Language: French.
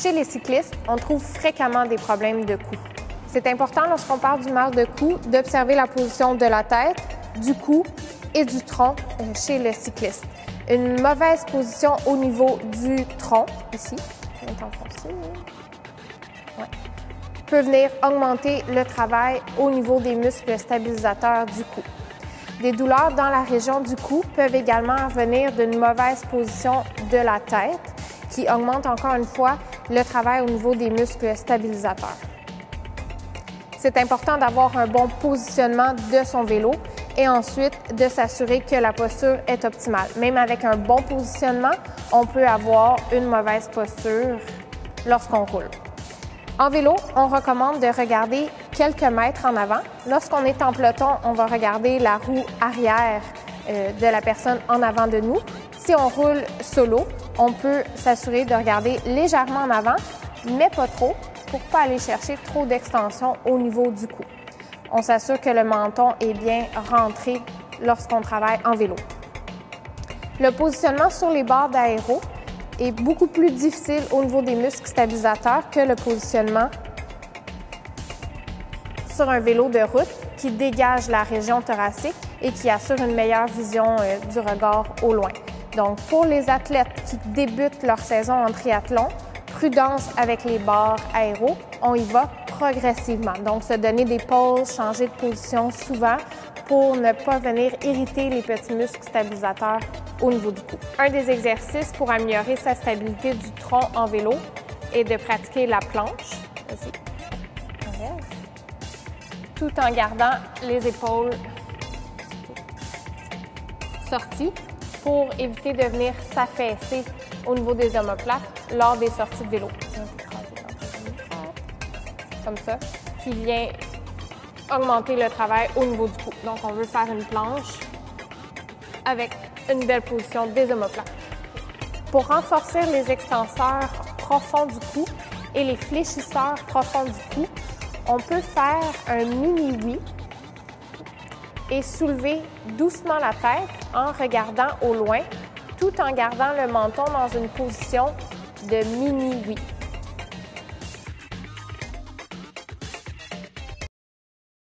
Chez les cyclistes, on trouve fréquemment des problèmes de cou. C'est important lorsqu'on parle du mal de cou d'observer la position de la tête, du cou et du tronc chez le cycliste. Une mauvaise position au niveau du tronc, ici, peut venir augmenter le travail au niveau des muscles stabilisateurs du cou. Des douleurs dans la région du cou peuvent également venir d'une mauvaise position de la tête qui augmente encore une fois le travail au niveau des muscles stabilisateurs. C'est important d'avoir un bon positionnement de son vélo et ensuite de s'assurer que la posture est optimale. Même avec un bon positionnement, on peut avoir une mauvaise posture lorsqu'on roule. En vélo, on recommande de regarder quelques mètres en avant. Lorsqu'on est en peloton, on va regarder la roue arrière de la personne en avant de nous. Si on roule solo, on peut s'assurer de regarder légèrement en avant, mais pas trop, pour ne pas aller chercher trop d'extension au niveau du cou. On s'assure que le menton est bien rentré lorsqu'on travaille en vélo. Le positionnement sur les barres d'aéro est beaucoup plus difficile au niveau des muscles stabilisateurs que le positionnement sur un vélo de route qui dégage la région thoracique et qui assure une meilleure vision du regard au loin. Donc, pour les athlètes qui débutent leur saison en triathlon, prudence avec les barres aéro, on y va progressivement. Donc, se donner des pauses, changer de position souvent pour ne pas venir irriter les petits muscles stabilisateurs au niveau du cou. Un des exercices pour améliorer sa stabilité du tronc en vélo est de pratiquer la planche, tout en gardant les épaules sorties pour éviter de venir s'affaisser au niveau des omoplates lors des sorties de vélo. Comme ça, qui vient augmenter le travail au niveau du cou. Donc, on veut faire une planche avec une belle position des omoplates. Pour renforcer les extenseurs profonds du cou et les fléchisseurs profonds du cou, on peut faire un mini-oui et soulever doucement la tête en regardant au loin, tout en gardant le menton dans une position de mini-oui.